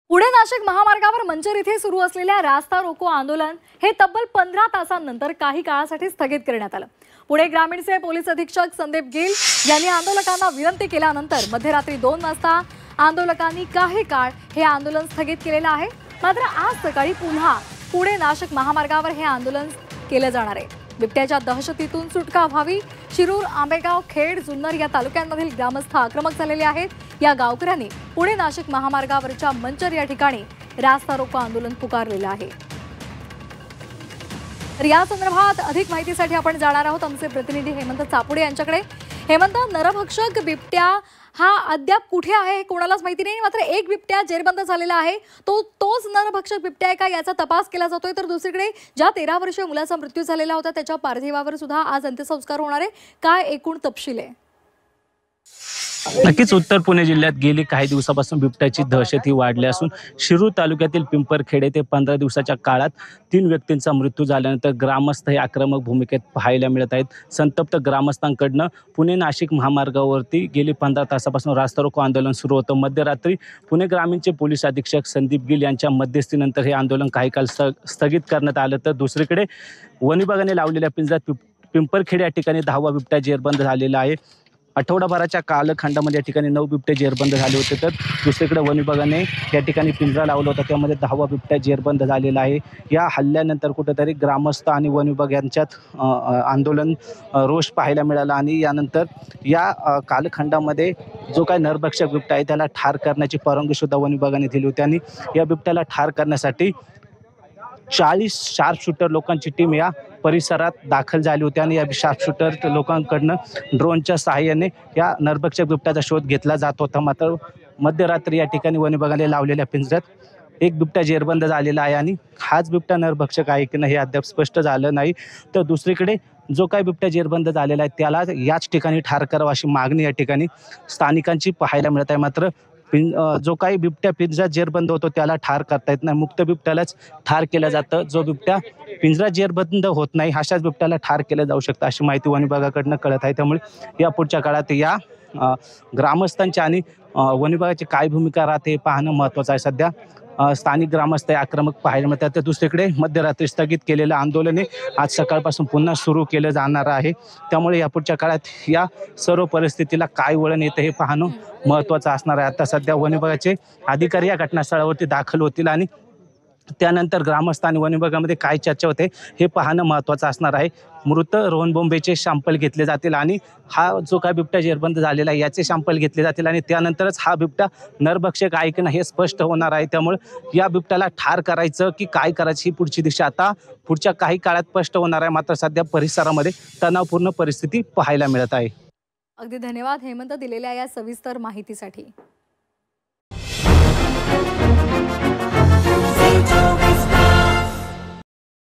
पुणे नाशिक महामार्गावर मंचर इथे सुरू असलेल्या रास्ता रोको आंदोलन हे तब्बल 15 तासांनंतर काही काळासाठी स्थगित करण्यात आलं। पुणे ग्रामीणचे पोलीस अधीक्षक संदीप गिल यांनी आंदोलकांना विनंती केल्यानंतर मध्यरात्री 2 वाजता आंदोलकांनी काही काळ हे आंदोलन स्थगित केलेलं आहे। मात्र आज सकाळी पुन्हा पुणे नाशिक महामार्गावर हे आंदोलन केलं जाणार आहे। बिबट्याच्या दहशतीतून सुटका व्हावी, शिरूर, आंबेगाव, खेड, जुन्नर या तालुक्यांमधील ग्रामस्थ आक्रमक झालेले आहेत। या गावकऱ्यांनी पुणे नाशिक महामार्गावरच्या मंचर या ठिकाणी रास्ता रोको आंदोलन पुकारलेलं आहे। तर या संदर्भात अधिक माहितीसाठी आपण जाणार आहोत आमचे प्रतिनिधी हेमंत चापुडे यांच्याकडे। हेमंत, नरभक्षक बिबट्या हा अद्याप कुठे आहे हे कोणालाच माहिती नाही, मात्र एक बिबट्या जेरबंद झालेला आहे, तोच नरभक्षक बिबट्या आहे का याचा तपास केला जातोय। तर दुसरीकडे ज्या 13 वर्षीय मुलाचा मृत्यू झालेला होता त्याच्या पार्थिवावर सुद्धा आज अंत्यसंस्कार होणार आहे, काय एकूण तपशील आहे? नक्कीच उत्तर पुणे जिल्ह्यात गेली काही दिवसापासून बिबट्याची दहशत ही वाढली असून शिरूर तालुक्यातील पिंपरखेड येथे 15 दिवसाच्या काळात 3 व्यक्तींचा मृत्यू झाल्यानंतर ग्रामस्थ हे आक्रमक भूमिकेत पाहायला मिळत आहेत। संतप्त ग्रामस्थांकडनं पुणे नाशिक महामार्गावरती गेली 15 तासापासून रास्ता रोको आंदोलन सुरू होतं। मध्यरात्री पुणे ग्रामीणचे पोलीस अधीक्षक संदीप गिल यांच्या मध्यस्थीनंतर हे आंदोलन काही काळ स्थगित करण्यात आलं। तर दुसरीकडे वन विभागाने लावलेल्या पिंजऱ्यात पिंपरखेड या ठिकाणी 10वा बिबट्या जेरबंद झालेला आहे। आठवडाभराच्या कालखंडामध्ये या ठिकाणी 9 बिबटे जेरबंद झाले होते। तर दुसरीकडे वन विभागाने या ठिकाणी पिंजरा लावला होता, त्यामध्ये 10वा बिबट्या जेरबंद झालेला आहे। या हल्ल्यानंतर कुठेतरी ग्रामस्थ आणि वन विभाग यांच्यात आंदोलन रोष पाहायला मिळाला आणि यानंतर या कालखंडामध्ये जो काही नरभक्षक बिबटा आहे त्याला ठार करण्याची परवानगी सुद्धा वन विभागाने दिली होती आणि या बिबट्याला ठार करण्यासाठी 40 शार्प शूटर लोकांची टीम या परिसरात दाखल झाली होती आणि या शार्प शूटर लोकांकडनं ड्रोनच्या सहाय्याने या नरभक्षक बिबट्याचा शोध घेतला जात होता। मात्र मध्यरात्री या ठिकाणी वन विभागाने लावलेल्या पिंजऱ्यात एक बिबट्या जेरबंद झालेला आहे आणि हाच बिबट्या नरभक्षक आहे की नाही हे अद्याप स्पष्ट झालं नाही। तर दुसरीकडे जो काही बिबट्या जेरबंद झालेला आहे त्याला याच ठिकाणी ठार करावं अशी मागणी या ठिकाणी स्थानिकांची पाहायला मिळत आहे। मात्र जो काही बिबट्या पिंजऱ्यात जेरबंद होतो त्याला ठार करता येत नाही, मुक्त बिबट्यालाच ठार केलं जातं। जो बिबट्या पिंजऱ्यात जेरबंद होत नाही अशाच बिबट्याला ठार केलं जाऊ शकतं अशी माहिती वन विभागाकडनं कळत आहे। त्यामुळे या पुढच्या काळात या ग्रामस्थांच्या आणि वन विभागाची काय भूमिका राहते हे पाहणं महत्त्वाचं आहे। सध्या स्थानिक ग्रामस्थ आक्रमक पाहायला मिळतात। तर दुसरीकडे मध्यरात्री स्थगित केलेलं आंदोलन हे आज सकाळपासून पुन्हा सुरू केलं जाणार आहे। त्यामुळे यापुढच्या काळात या सर्व परिस्थितीला काय वळण येतं हे पाहणं महत्त्वाचं असणार आहे। आता सध्या वन विभागाचे अधिकारी या घटनास्थळावरती दाखल होतील आणि त्यानंतर ग्रामस्थ आणि वन विभागामध्ये काय चर्चा होते हे पाहणं महत्त्वाचं असणार आहे। मृत रोहन बोंबेचे सॅम्पल घेतले जातील आणि हा जो काय बिबट्या जेरबंद झालेला आहे याचे सॅम्पल घेतले जातील आणि त्यानंतरच हा बिबट्या नरभक्षक आहे की नाही हे स्पष्ट होणार आहे। त्यामुळे या बिबट्याला ठार करायचं की काय करायचं ही पुढची दिशा आता पुढच्या काही काळात स्पष्ट होणार आहे। मात्र सध्या परिसरामध्ये तणावपूर्ण परिस्थिती पाहायला मिळत आहे। अगदी धन्यवाद हेमंत दिलेल्या या सविस्तर माहितीसाठी।